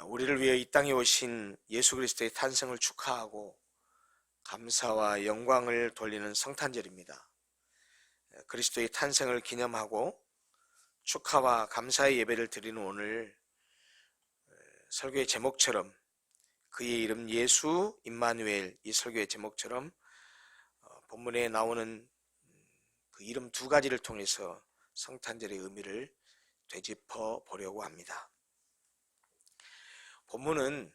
우리를 위해 이 땅에 오신 예수 그리스도의 탄생을 축하하고 감사와 영광을 돌리는 성탄절입니다. 그리스도의 탄생을 기념하고 축하와 감사의 예배를 드리는 오늘, 설교의 제목처럼 그의 이름 예수 임마누엘, 이 설교의 제목처럼 본문에 나오는 그 이름 두 가지를 통해서 성탄절의 의미를 되짚어 보려고 합니다. 본문은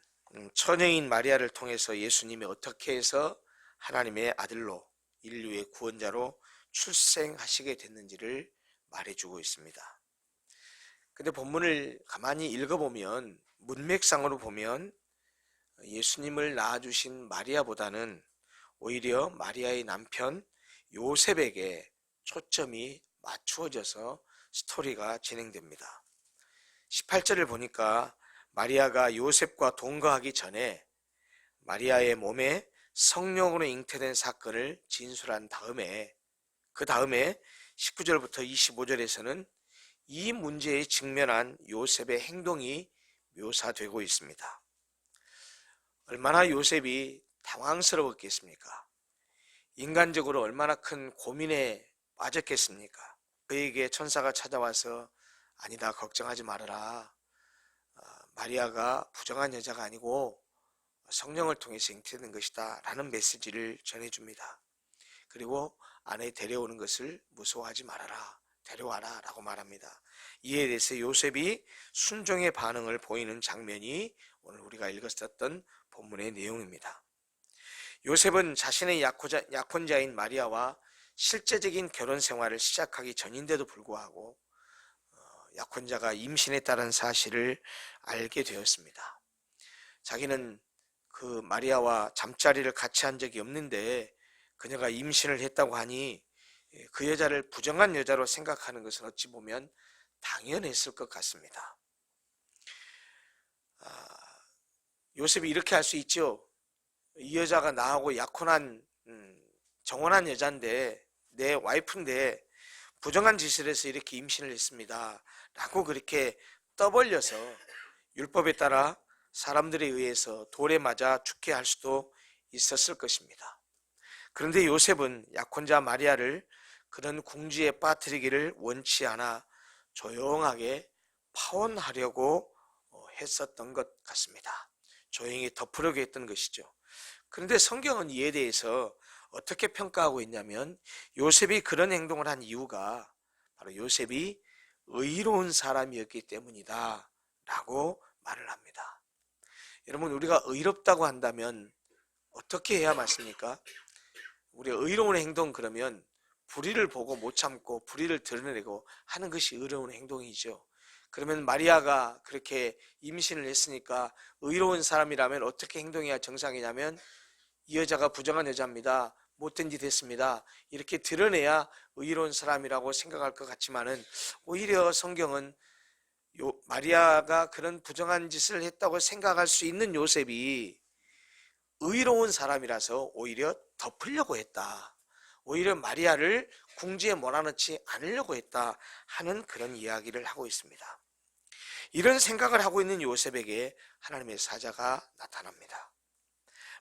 처녀인 마리아를 통해서 예수님이 어떻게 해서 하나님의 아들로, 인류의 구원자로 출생하시게 됐는지를 말해주고 있습니다. 근데 본문을 가만히 읽어보면, 문맥상으로 보면 예수님을 낳아주신 마리아보다는 오히려 마리아의 남편 요셉에게 초점이 맞추어져서 스토리가 진행됩니다. 18절을 보니까 마리아가 요셉과 동거하기 전에 마리아의 몸에 성령으로 잉태된 사건을 진술한 다음에, 그 다음에 19절부터 25절에서는 이 문제에 직면한 요셉의 행동이 묘사되고 있습니다. 얼마나 요셉이 당황스러웠겠습니까? 인간적으로 얼마나 큰 고민에 빠졌겠습니까? 그에게 천사가 찾아와서 아니다, 걱정하지 말아라, 마리아가 부정한 여자가 아니고 성령을 통해서 잉태된 것이다 라는 메시지를 전해줍니다. 그리고 아내 데려오는 것을 무서워하지 말아라, 데려와라 라고 말합니다. 이에 대해서 요셉이 순종의 반응을 보이는 장면이 오늘 우리가 읽었었던 본문의 내용입니다. 요셉은 자신의 약혼자인 마리아와 실제적인 결혼 생활을 시작하기 전인데도 불구하고 약혼자가 임신했다는 사실을 알게 되었습니다. 자기는 그 마리아와 잠자리를 같이 한 적이 없는데 그녀가 임신을 했다고 하니 그 여자를 부정한 여자로 생각하는 것은 어찌 보면 당연했을 것 같습니다. 요셉이 이렇게 할 수 있죠. 이 여자가 나하고 약혼한 정혼한 여자인데, 내 와이프인데 부정한 짓을 해서 이렇게 임신을 했습니다 라고 그렇게 떠벌려서 율법에 따라 사람들에 의해서 돌에 맞아 죽게 할 수도 있었을 것입니다. 그런데 요셉은 약혼자 마리아를 그런 궁지에 빠뜨리기를 원치 않아 조용하게 파혼하려고 했었던 것 같습니다. 조용히 덮으려고 했던 것이죠. 그런데 성경은 이에 대해서 어떻게 평가하고 있냐면, 요셉이 그런 행동을 한 이유가 바로 요셉이 의로운 사람이었기 때문이다 라고 말을 합니다. 여러분, 우리가 의롭다고 한다면 어떻게 해야 맞습니까? 우리가 의로운 행동, 그러면 불의를 보고 못 참고 불의를 드러내고 하는 것이 의로운 행동이죠. 그러면 마리아가 그렇게 임신을 했으니까 의로운 사람이라면 어떻게 행동해야 정상이냐면, 이 여자가 부정한 여자입니다, 못된 짓 했습니다, 이렇게 드러내야 의로운 사람이라고 생각할 것 같지만은, 오히려 성경은 마리아가 그런 부정한 짓을 했다고 생각할 수 있는 요셉이 의로운 사람이라서 오히려 덮으려고 했다, 오히려 마리아를 궁지에 몰아넣지 않으려고 했다 하는 그런 이야기를 하고 있습니다. 이런 생각을 하고 있는 요셉에게 하나님의 사자가 나타납니다.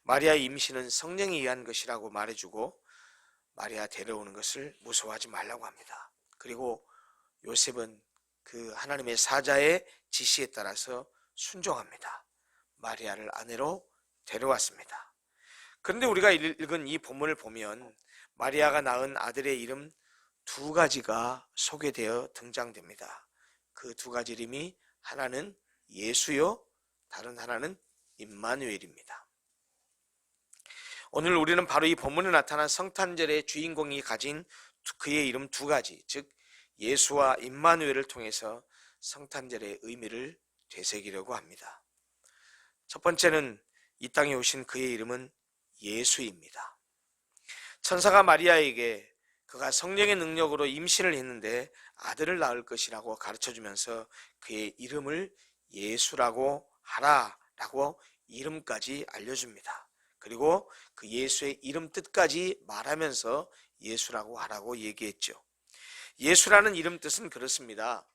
마리아의 임신은 성령에 의한 것이라고 말해주고 마리아 데려오는 것을 무서워하지 말라고 합니다. 그리고 요셉은 그 하나님의 사자의 지시에 따라서 순종합니다. 마리아를 아내로 데려왔습니다. 그런데 우리가 읽은 이 본문을 보면 마리아가 낳은 아들의 이름 두 가지가 소개되어 등장됩니다. 그 두 가지 이름이 하나는 예수요, 다른 하나는 임마누엘입니다. 오늘 우리는 바로 이 본문에 나타난 성탄절의 주인공이 가진 그의 이름 두 가지, 즉 예수와 임마누엘을 통해서 성탄절의 의미를 되새기려고 합니다. 첫 번째는 이 땅에 오신 그의 이름은 예수입니다. 천사가 마리아에게 그가 성령의 능력으로 임신을 했는데 아들을 낳을 것이라고 가르쳐주면서 그의 이름을 예수라고 하라라고 이름까지 알려줍니다. 그리고 그 예수의 이름 뜻까지 말하면서 예수라고 하라고 얘기했죠. 예수라는 이름 뜻은 그렇습니다.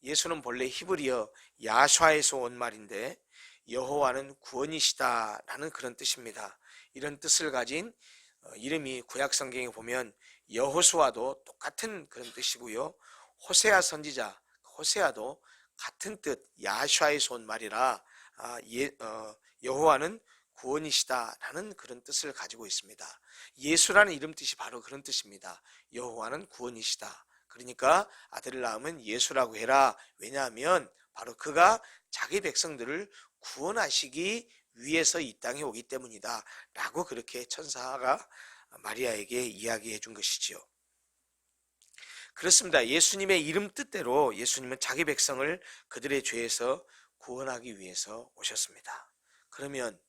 예수는 본래 히브리어 야샤에서 온 말인데, 여호와는 구원이시다라는 그런 뜻입니다. 이런 뜻을 가진 이름이 구약 성경에 보면 여호수아도 똑같은 그런 뜻이고요. 호세아 선지자 호세아도 같은 뜻 야슈아에서 온 말이라 여호와는 구원이시다라는 그런 뜻을 가지고 있습니다. 예수라는 이름 뜻이 바로 그런 뜻입니다. 여호와는 구원이시다. 그러니까 아들을 낳으면 예수라고 해라. 왜냐하면 바로 그가 자기 백성들을 구원하시기 위해서 이 땅에 오기 때문이다 라고 그렇게 천사가 마리아에게 이야기해 준 것이지요. 그렇습니다. 예수님의 이름 뜻대로 예수님은 자기 백성을 그들의 죄에서 구원하기 위해서 오셨습니다. 그러면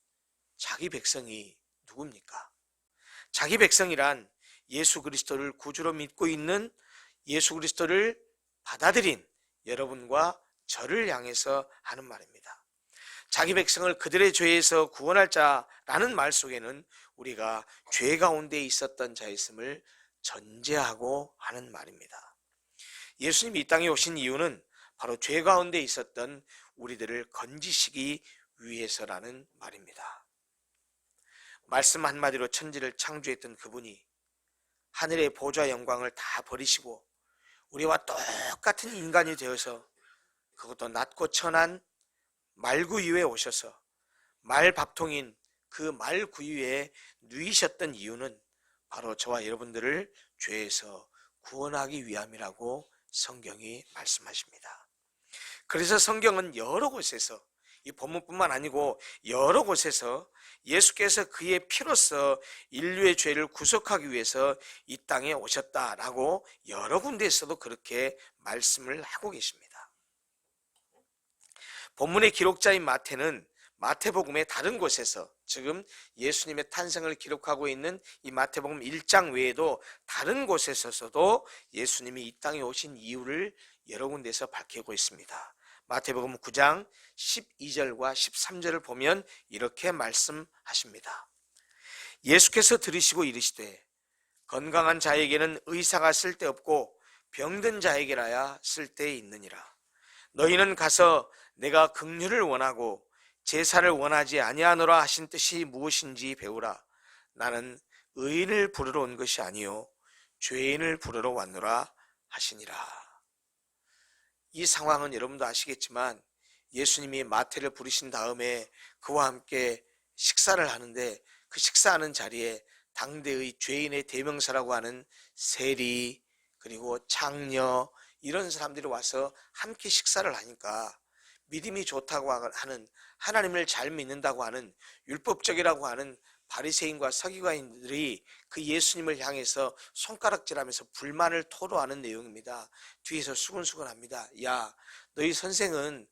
자기 백성이 누굽니까? 자기 백성이란 예수 그리스도를 구주로 믿고 있는 예수 그리스도를 받아들인 여러분과 저를 향해서 하는 말입니다. 자기 백성을 그들의 죄에서 구원할 자라는 말 속에는 우리가 죄 가운데 있었던 자였음을 전제하고 하는 말입니다. 예수님이 이 땅에 오신 이유는 바로 죄 가운데 있었던 우리들을 건지시기 위해서라는 말입니다. 말씀 한마디로 천지를 창조했던 그분이 하늘의 보좌 영광을 다 버리시고 우리와 똑같은 인간이 되어서 그것도 낮고 천한 말구유에 오셔서 말밥통인 그 말구유에 누이셨던 이유는 바로 저와 여러분들을 죄에서 구원하기 위함이라고 성경이 말씀하십니다. 그래서 성경은 여러 곳에서 이 본문뿐만 아니고 여러 곳에서 예수께서 그의 피로써 인류의 죄를 구속하기 위해서 이 땅에 오셨다라고 여러 군데에서도 그렇게 말씀을 하고 계십니다. 본문의 기록자인 마태는 마태복음의 다른 곳에서 지금 예수님의 탄생을 기록하고 있는 이 마태복음 1장 외에도 다른 곳에서도 예수님이 이 땅에 오신 이유를 여러 군데에서 밝히고 있습니다. 마태복음 9장 12절과 13절을 보면 이렇게 말씀하십니다. 예수께서 들으시고 이르시되 건강한 자에게는 의사가 쓸데없고 병든 자에게라야 쓸데 있느니라. 너희는 가서 내가 긍휼을 원하고 제사를 원하지 아니하노라 하신 뜻이 무엇인지 배우라. 나는 의인을 부르러 온 것이 아니요 죄인을 부르러 왔노라 하시니라. 이 상황은 여러분도 아시겠지만 예수님이 마태를 부르신 다음에 그와 함께 식사를 하는데 그 식사하는 자리에 당대의 죄인의 대명사라고 하는 세리 그리고 창녀 이런 사람들이 와서 함께 식사를 하니까 믿음이 좋다고 하는 하나님을 잘 믿는다고 하는 율법적이라고 하는 바리새인과 서기관들이 그 예수님을 향해서 손가락질하면서 불만을 토로하는 내용입니다. 뒤에서 수근수근합니다. 야, 너희 선생은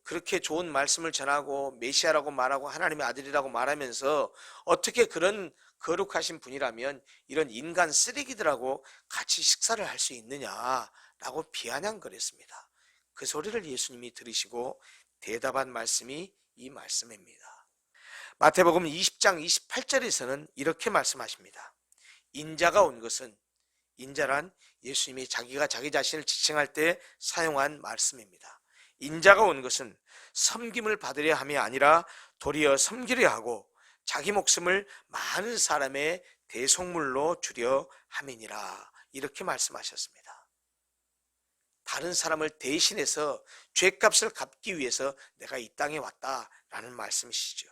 그렇게 좋은 말씀을 전하고 메시아라고 말하고 하나님의 아들이라고 말하면서 어떻게 그런 거룩하신 분이라면 이런 인간 쓰레기들하고 같이 식사를 할 수 있느냐라고 비아냥거렸습니다. 그 소리를 예수님이 들으시고 대답한 말씀이 이 말씀입니다. 마태복음 20장 28절에서는 이렇게 말씀하십니다. 인자가 온 것은, 인자란 예수님이 자기가 자기 자신을 지칭할 때 사용한 말씀입니다. 인자가 온 것은 섬김을 받으려 함이 아니라 도리어 섬기려 하고 자기 목숨을 많은 사람의 대속물로 주려 함이니라. 이렇게 말씀하셨습니다. 다른 사람을 대신해서 죄값을 갚기 위해서 내가 이 땅에 왔다라는 말씀이시죠.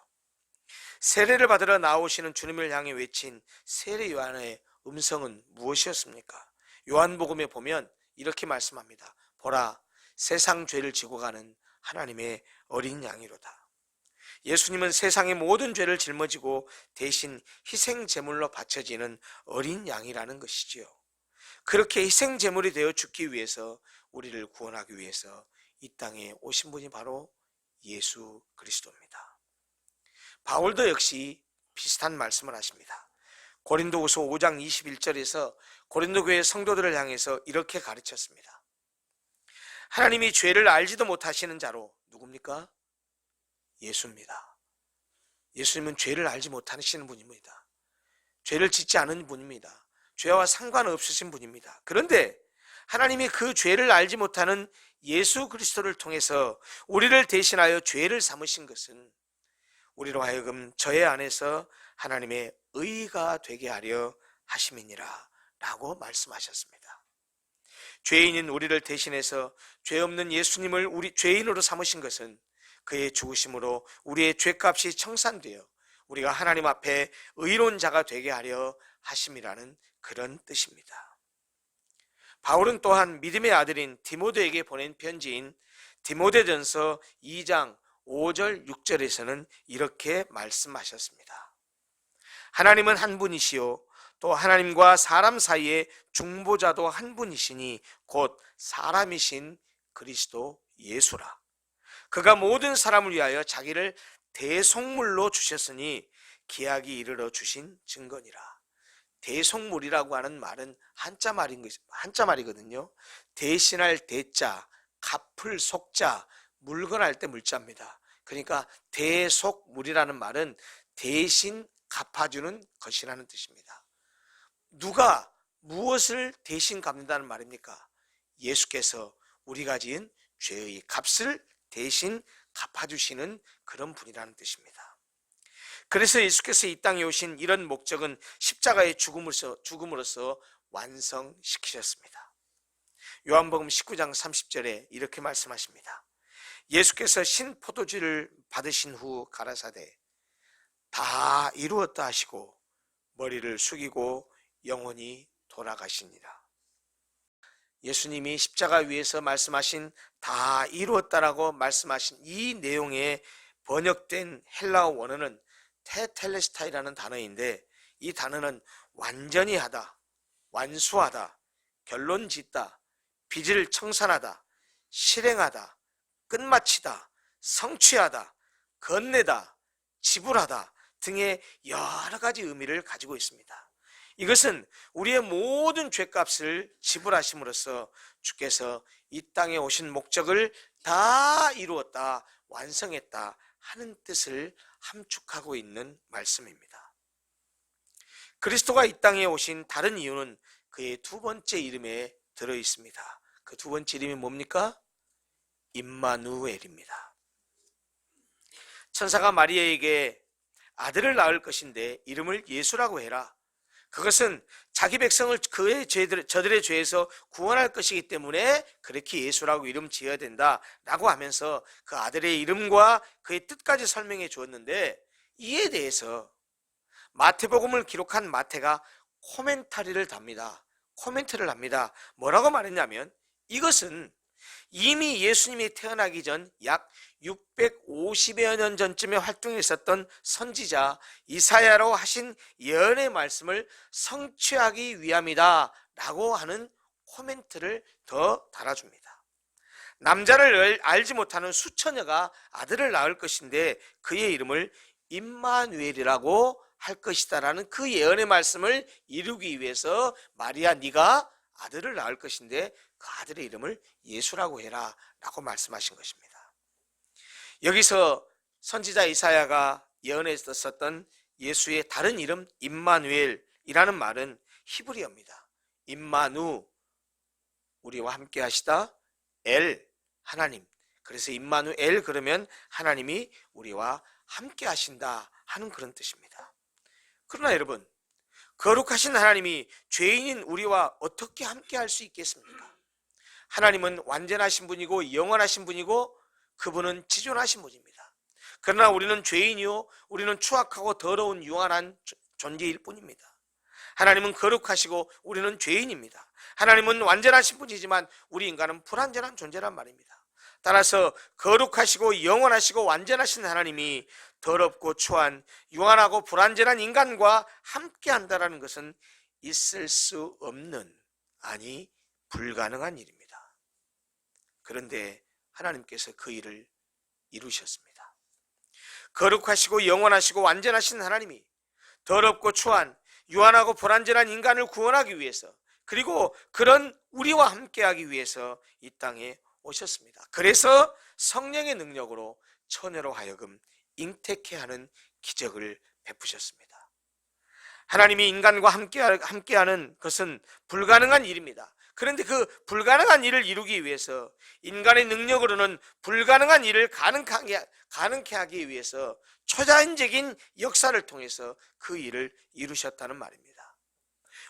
세례를 받으러 나오시는 주님을 향해 외친 세례 요한의 음성은 무엇이었습니까? 요한복음에 보면 이렇게 말씀합니다. 보라, 세상 죄를 지고 가는 하나님의 어린 양이로다. 예수님은 세상의 모든 죄를 짊어지고 대신 희생 제물로 바쳐지는 어린 양이라는 것이지요. 그렇게 희생 제물이 되어 죽기 위해서 우리를 구원하기 위해서 이 땅에 오신 분이 바로 예수 그리스도입니다. 바울도 역시 비슷한 말씀을 하십니다. 고린도후서 5장 21절에서 고린도 교회 성도들을 향해서 이렇게 가르쳤습니다. 하나님이 죄를 알지도 못하시는 자로 누굽니까? 예수입니다. 예수님은 죄를 알지 못하시는 분입니다. 죄를 짓지 않은 분입니다. 죄와 상관없으신 분입니다. 그런데 하나님이 그 죄를 알지 못하는 예수 그리스도를 통해서 우리를 대신하여 죄를 삼으신 것은 우리로 하여금 저의 안에서 하나님의 의가 되게 하려 하심이니라 라고 말씀하셨습니다. 죄인인 우리를 대신해서 죄 없는 예수님을 우리 죄인으로 삼으신 것은 그의 죽으심으로 우리의 죄값이 청산되어 우리가 하나님 앞에 의로운 자가 되게 하려 하심이라는 그런 뜻입니다. 바울은 또한 믿음의 아들인 디모데에게 보낸 편지인 디모데전서 2장 5절 6절에서는 이렇게 말씀하셨습니다. 하나님은 한 분이시요 또 하나님과 사람 사이의 중보자도 한 분이시니 곧 사람이신 그리스도 예수라. 그가 모든 사람을 위하여 자기를 대속물로 주셨으니 기약이 이르러 주신 증거니라. 대속물이라고 하는 말은 한자 말이거든요. 대신할 대자, 갚을 속자, 물건할 때 물자입니다. 그러니까 대속물이라는 말은 대신 갚아주는 것이라는 뜻입니다. 누가 무엇을 대신 갚는다는 말입니까? 예수께서 우리가 지은 죄의 값을 대신 갚아주시는 그런 분이라는 뜻입니다. 그래서 예수께서 이 땅에 오신 이런 목적은 십자가의 죽음으로써 완성시키셨습니다. 요한복음 19장 30절에 이렇게 말씀하십니다. 예수께서 신포도주를 받으신 후 가라사대 다 이루었다 하시고 머리를 숙이고 영원히 돌아가시니라. 예수님이 십자가 위에서 말씀하신 다 이루었다라고 말씀하신 이 내용에 번역된 헬라어 원어는 테텔레스타이라는 단어인데 이 단어는 완전히 하다, 완수하다, 결론 짓다, 빚을 청산하다, 실행하다, 끝마치다, 성취하다, 건네다, 지불하다 등의 여러 가지 의미를 가지고 있습니다. 이것은 우리의 모든 죄값을 지불하심으로써 주께서 이 땅에 오신 목적을 다 이루었다, 완성했다 하는 뜻을 함축하고 있는 말씀입니다. 그리스도가 이 땅에 오신 다른 이유는 그의 두 번째 이름에 들어 있습니다. 그 두 번째 이름이 뭡니까? 임마누엘입니다. 천사가 마리아에게 아들을 낳을 것인데 이름을 예수라고 해라. 그것은 자기 백성을 저들의 죄에서 구원할 것이기 때문에 그렇게 예수라고 이름 지어야 된다라고 하면서 그 아들의 이름과 그의 뜻까지 설명해 주었는데 이에 대해서 마태복음을 기록한 마태가 코멘터리를 합니다. 뭐라고 말했냐면 이것은 이미 예수님이 태어나기 전 약 650여 년 전쯤에 활동했었던 선지자 이사야로 하신 예언의 말씀을 성취하기 위함이다 라고 하는 코멘트를 더 달아줍니다. 남자를 알지 못하는 수처녀가 아들을 낳을 것인데 그의 이름을 임마누엘이라고 할 것이다 라는 그 예언의 말씀을 이루기 위해서 마리아 네가 아들을 낳을 것인데 그 아들의 이름을 예수라고 해라 라고 말씀하신 것입니다. 여기서 선지자 이사야가 예언에서 썼던 예수의 다른 이름 임마누엘이라는 말은 히브리어입니다. 임마누 우리와 함께 하시다, 엘 하나님. 그래서 임마누엘 그러면 하나님이 우리와 함께 하신다 하는 그런 뜻입니다. 그러나 여러분, 거룩하신 하나님이 죄인인 우리와 어떻게 함께 할 수 있겠습니까? 하나님은 완전하신 분이고 영원하신 분이고 그분은 지존하신 분입니다. 그러나 우리는 죄인이요, 우리는 추악하고 더러운 유한한 존재일 뿐입니다. 하나님은 거룩하시고 우리는 죄인입니다. 하나님은 완전하신 분이지만 우리 인간은 불완전한 존재란 말입니다. 따라서 거룩하시고 영원하시고 완전하신 하나님이 더럽고 추한 유한하고 불완전한 인간과 함께 한다는 것은 있을 수 없는, 아니 불가능한 일입니다. 그런데 하나님께서 그 일을 이루셨습니다. 거룩하시고 영원하시고 완전하신 하나님이 더럽고 추한 유한하고 불완전한 인간을 구원하기 위해서, 그리고 그런 우리와 함께하기 위해서 이 땅에 오셨습니다. 그래서 성령의 능력으로 처녀로 하여금 잉태케 하는 기적을 베푸셨습니다. 하나님이 인간과 함께하는 것은 불가능한 일입니다. 그런데 그 불가능한 일을 이루기 위해서, 인간의 능력으로는 불가능한 일을 가능케 하기 위해서 초자연적인 역사를 통해서 그 일을 이루셨다는 말입니다.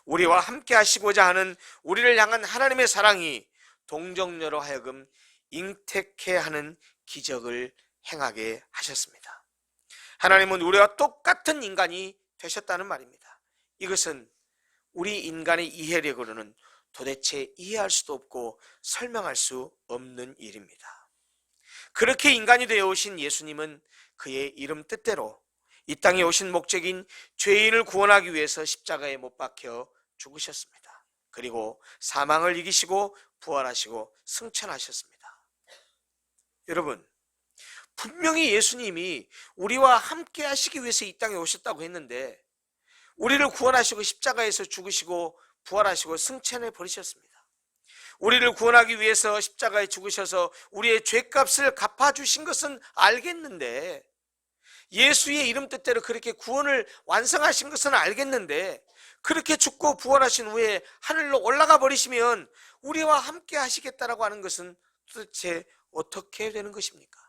우리와 함께 하시고자 하는 우리를 향한 하나님의 사랑이 동정녀로 하여금 잉태케 하는 기적을 행하게 하셨습니다. 하나님은 우리와 똑같은 인간이 되셨다는 말입니다. 이것은 우리 인간의 이해력으로는 도대체 이해할 수도 없고 설명할 수 없는 일입니다. 그렇게 인간이 되어 오신 예수님은 그의 이름 뜻대로 이 땅에 오신 목적인 죄인을 구원하기 위해서 십자가에 못 박혀 죽으셨습니다. 그리고 사망을 이기시고 부활하시고 승천하셨습니다. 여러분, 분명히 예수님이 우리와 함께 하시기 위해서 이 땅에 오셨다고 했는데 우리를 구원하시고 십자가에서 죽으시고 부활하시고 승천해 버리셨습니다. 우리를 구원하기 위해서 십자가에 죽으셔서 우리의 죄값을 갚아주신 것은 알겠는데, 예수의 이름 뜻대로 그렇게 구원을 완성하신 것은 알겠는데, 그렇게 죽고 부활하신 후에 하늘로 올라가 버리시면 우리와 함께 하시겠다라고 하는 것은 도대체 어떻게 되는 것입니까?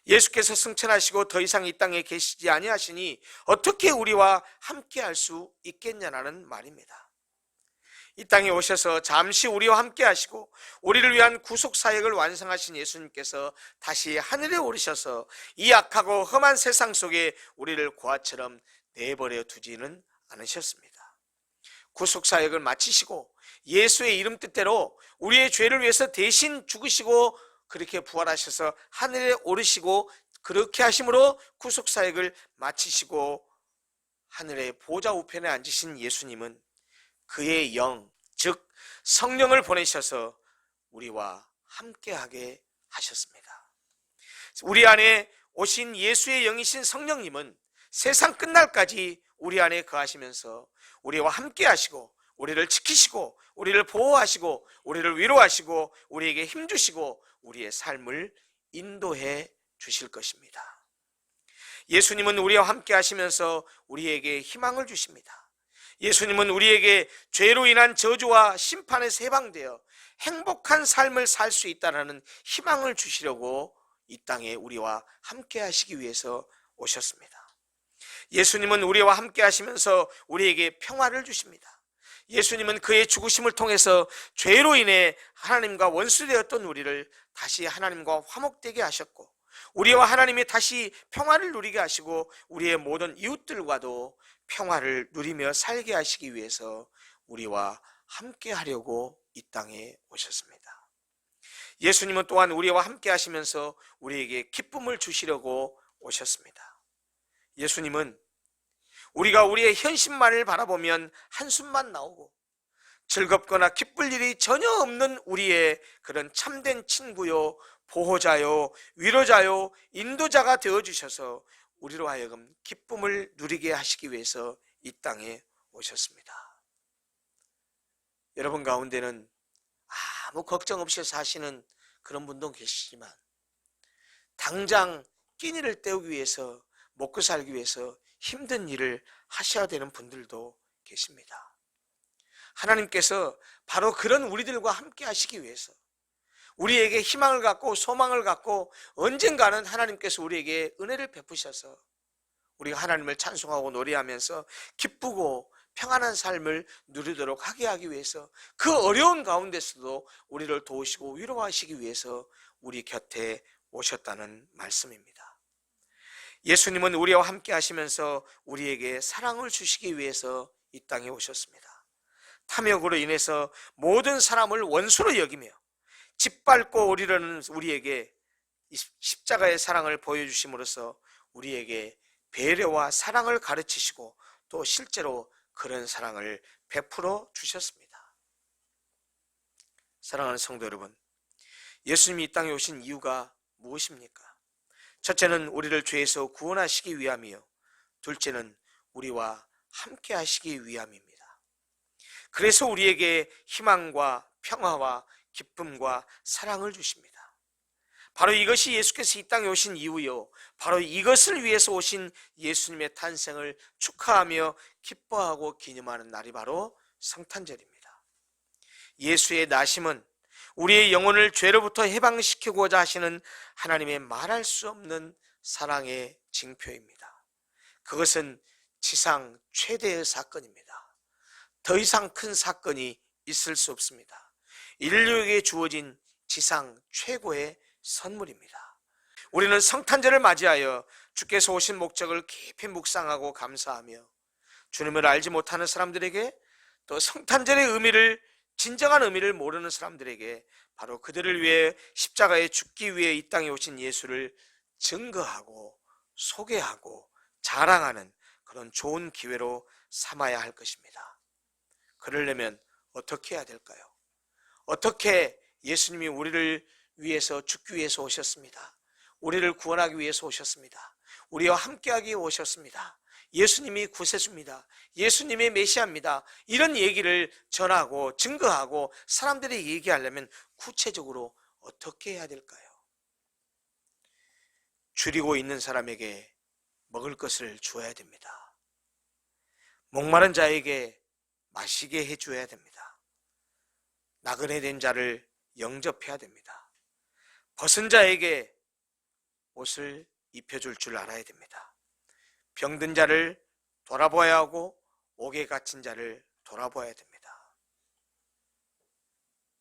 예수께서 승천하시고 더 이상 이 땅에 계시지 아니하시니 어떻게 우리와 함께 할 수 있겠냐라는 말입니다. 이 땅에 오셔서 잠시 우리와 함께 하시고 우리를 위한 구속 사역을 완성하신 예수님께서 다시 하늘에 오르셔서 이 악하고 험한 세상 속에 우리를 고아처럼 내버려 두지는 않으셨습니다. 구속 사역을 마치시고 예수의 이름 뜻대로 우리의 죄를 위해서 대신 죽으시고 그렇게 부활하셔서 하늘에 오르시고, 그렇게 하심으로 구속 사역을 마치시고 하늘의 보좌 우편에 앉으신 예수님은 그의 영, 즉 성령을 보내셔서 우리와 함께하게 하셨습니다. 우리 안에 오신 예수의 영이신 성령님은 세상 끝날까지 우리 안에 거하시면서 우리와 함께 하시고 우리를 지키시고 우리를 보호하시고 우리를 위로하시고 우리에게 힘주시고 우리의 삶을 인도해 주실 것입니다. 예수님은 우리와 함께 하시면서 우리에게 희망을 주십니다. 예수님은 우리에게 죄로 인한 저주와 심판에서 해방되어 행복한 삶을 살 수 있다는 희망을 주시려고 이 땅에 우리와 함께 하시기 위해서 오셨습니다. 예수님은 우리와 함께 하시면서 우리에게 평화를 주십니다. 예수님은 그의 죽으심을 통해서 죄로 인해 하나님과 원수되었던 우리를 다시 하나님과 화목되게 하셨고, 우리와 하나님이 다시 평화를 누리게 하시고 우리의 모든 이웃들과도 평화를 누리며 살게 하시기 위해서 우리와 함께 하려고 이 땅에 오셨습니다. 예수님은 또한 우리와 함께 하시면서 우리에게 기쁨을 주시려고 오셨습니다. 예수님은 우리가 우리의 현실만을 바라보면 한숨만 나오고 즐겁거나 기쁠 일이 전혀 없는 우리의 그런 참된 친구요, 보호자요, 위로자요, 인도자가 되어주셔서 우리로 하여금 기쁨을 누리게 하시기 위해서 이 땅에 오셨습니다. 여러분 가운데는 아무 걱정 없이 사시는 그런 분도 계시지만 당장 끼니를 때우기 위해서, 먹고 살기 위해서 힘든 일을 하셔야 되는 분들도 계십니다. 하나님께서 바로 그런 우리들과 함께 하시기 위해서 우리에게 희망을 갖고 소망을 갖고 언젠가는 하나님께서 우리에게 은혜를 베푸셔서 우리가 하나님을 찬송하고 노래하면서 기쁘고 평안한 삶을 누리도록 하게 하기 위해서, 그 어려운 가운데서도 우리를 도우시고 위로하시기 위해서 우리 곁에 오셨다는 말씀입니다. 예수님은 우리와 함께 하시면서 우리에게 사랑을 주시기 위해서 이 땅에 오셨습니다. 탐욕으로 인해서 모든 사람을 원수로 여기며 짓밟고 오리려는 우리에게 십자가의 사랑을 보여주심으로써 우리에게 배려와 사랑을 가르치시고 또 실제로 그런 사랑을 베풀어 주셨습니다. 사랑하는 성도 여러분, 예수님이 이 땅에 오신 이유가 무엇입니까? 첫째는 우리를 죄에서 구원하시기 위함이요, 둘째는 우리와 함께 하시기 위함입니다. 그래서 우리에게 희망과 평화와 기쁨과 사랑을 주십니다. 바로 이것이 예수께서 이 땅에 오신 이유요, 바로 이것을 위해서 오신 예수님의 탄생을 축하하며 기뻐하고 기념하는 날이 바로 성탄절입니다. 예수의 나심은 우리의 영혼을 죄로부터 해방시키고자 하시는 하나님의 말할 수 없는 사랑의 징표입니다. 그것은 지상 최대의 사건입니다. 더 이상 큰 사건이 있을 수 없습니다. 인류에게 주어진 지상 최고의 선물입니다. 우리는 성탄절을 맞이하여 주께서 오신 목적을 깊이 묵상하고 감사하며 주님을 알지 못하는 사람들에게, 또 성탄절의 의미를, 진정한 의미를 모르는 사람들에게 바로 그들을 위해 십자가에 죽기 위해 이 땅에 오신 예수를 증거하고 소개하고 자랑하는 그런 좋은 기회로 삼아야 할 것입니다. 그러려면 어떻게 해야 될까요? 어떻게 예수님이 우리를 위해서 죽기 위해서 오셨습니다. 우리를 구원하기 위해서 오셨습니다. 우리와 함께하기 위해 오셨습니다. 예수님이 구세주입니다. 예수님이 메시아입니다. 이런 얘기를 전하고 증거하고 사람들이 얘기하려면 구체적으로 어떻게 해야 될까요? 줄이고 있는 사람에게 먹을 것을 주어야 됩니다. 목마른 자에게 마시게 해줘야 됩니다. 나그네 된 자를 영접해야 됩니다. 벗은 자에게 옷을 입혀줄 줄 알아야 됩니다. 병든 자를 돌아보아야 하고 옥에 갇힌 자를 돌아보아야 됩니다.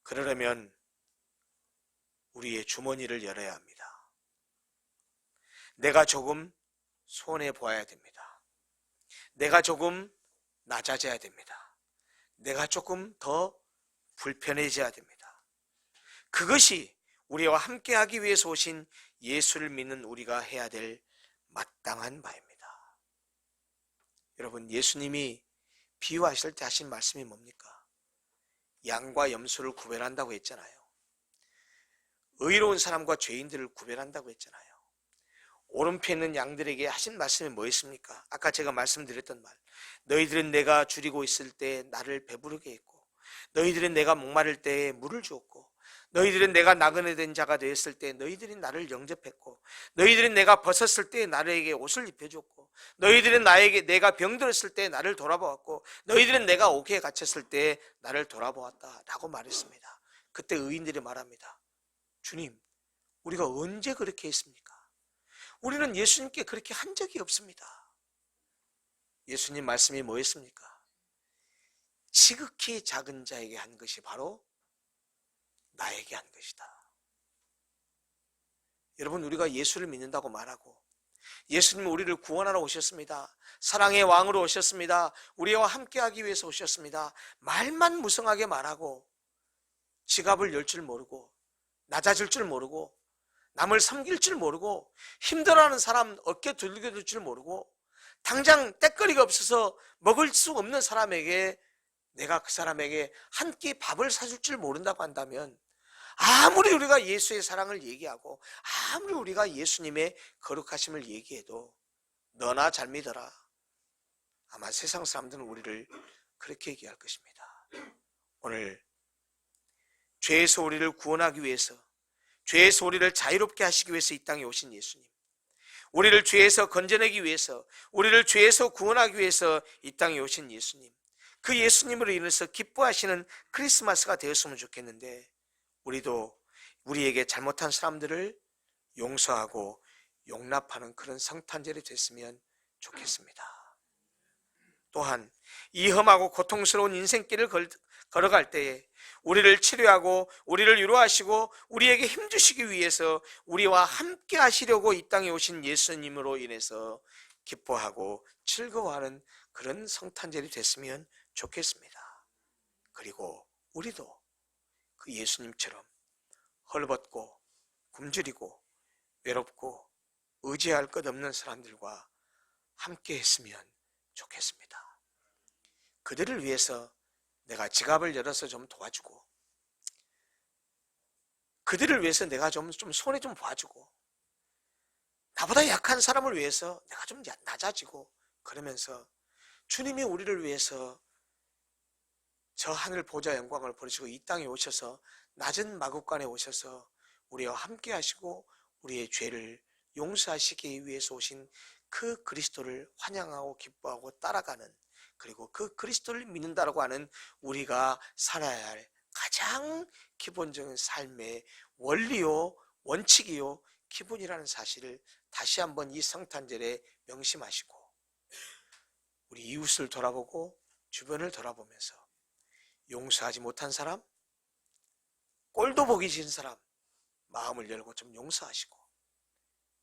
그러려면 우리의 주머니를 열어야 합니다. 내가 조금 손해 보아야 됩니다. 내가 조금 낮아져야 됩니다. 내가 조금 더 불편해져야 됩니다. 그것이 우리와 함께하기 위해서 오신 예수를 믿는 우리가 해야 될 마땅한 바입니다. 여러분, 예수님이 비유하실 때 하신 말씀이 뭡니까? 양과 염소를 구별한다고 했잖아요. 의로운 사람과 죄인들을 구별한다고 했잖아요. 오른편에 있는 양들에게 하신 말씀이 뭐였습니까? 아까 제가 말씀드렸던 말, 너희들은 내가 줄이고 있을 때 나를 배부르게 했고, 너희들은 내가 목마를 때에 물을 주었고, 너희들은 내가 나그네 된 자가 되었을 때 너희들이 나를 영접했고, 너희들은 내가 벗었을 때 나에게 옷을 입혀줬고, 너희들은 내가 병들었을 때 나를 돌아보았고, 너희들은 내가 옥에 갇혔을 때 나를 돌아보았다 라고 말했습니다. 그때 의인들이 말합니다. 주님, 우리가 언제 그렇게 했습니까? 우리는 예수님께 그렇게 한 적이 없습니다. 예수님 말씀이 뭐였습니까? 지극히 작은 자에게 한 것이 바로 나에게 한 것이다. 여러분, 우리가 예수를 믿는다고 말하고 예수님은 우리를 구원하러 오셨습니다. 사랑의 왕으로 오셨습니다. 우리와 함께하기 위해서 오셨습니다. 말만 무성하게 말하고 지갑을 열 줄 모르고 낮아질 줄 모르고 남을 섬길 줄 모르고 힘들어하는 사람 어깨 두들겨줄 줄 모르고 당장 떼거리가 없어서 먹을 수 없는 사람에게 내가 그 사람에게 한 끼 밥을 사줄 줄 모른다고 한다면, 아무리 우리가 예수의 사랑을 얘기하고 아무리 우리가 예수님의 거룩하심을 얘기해도 너나 잘 믿어라, 아마 세상 사람들은 우리를 그렇게 얘기할 것입니다. 오늘 죄에서 우리를 구원하기 위해서, 죄에서 우리를 자유롭게 하시기 위해서 이 땅에 오신 예수님, 우리를 죄에서 건져내기 위해서, 우리를 죄에서 구원하기 위해서 이 땅에 오신 예수님, 그 예수님으로 인해서 기뻐하시는 크리스마스가 되었으면 좋겠는데, 우리도 우리에게 잘못한 사람들을 용서하고 용납하는 그런 성탄절이 됐으면 좋겠습니다. 또한 이 험하고 고통스러운 인생길을 걸어갈 때에 우리를 치료하고 우리를 위로하시고 우리에게 힘주시기 위해서 우리와 함께 하시려고 이 땅에 오신 예수님으로 인해서 기뻐하고 즐거워하는 그런 성탄절이 됐으면 좋겠습니다. 그리고 우리도 그 예수님처럼 헐벗고 굶주리고 외롭고 의지할 것 없는 사람들과 함께 했으면 좋겠습니다. 그들을 위해서 내가 지갑을 열어서 좀 도와주고, 그들을 위해서 내가 좀 손에 좀 봐주고, 나보다 약한 사람을 위해서 내가 좀 낮아지고, 그러면서 주님이 우리를 위해서 저 하늘 보좌 영광을 버리시고 이 땅에 오셔서 낮은 마국간에 오셔서 우리와 함께 하시고 우리의 죄를 용서하시기 위해서 오신 그 그리스도를 환영하고 기뻐하고 따라가는, 그리고 그 그리스도를 믿는다라고 하는 우리가 살아야 할 가장 기본적인 삶의 원리요, 원칙이요, 기본이라는 사실을 다시 한번 이 성탄절에 명심하시고 우리 이웃을 돌아보고 주변을 돌아보면서 용서하지 못한 사람, 꼴도 보기 싫은 사람 마음을 열고 좀 용서하시고,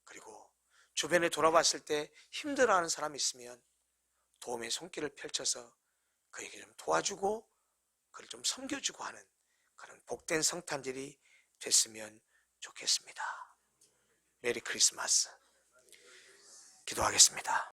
그리고 주변에 돌아봤을 때 힘들어하는 사람이 있으면 도움의 손길을 펼쳐서 그에게 좀 도와주고 그를 좀 섬겨주고 하는 그런 복된 성탄절이 됐으면 좋겠습니다. 메리 크리스마스. 기도하겠습니다.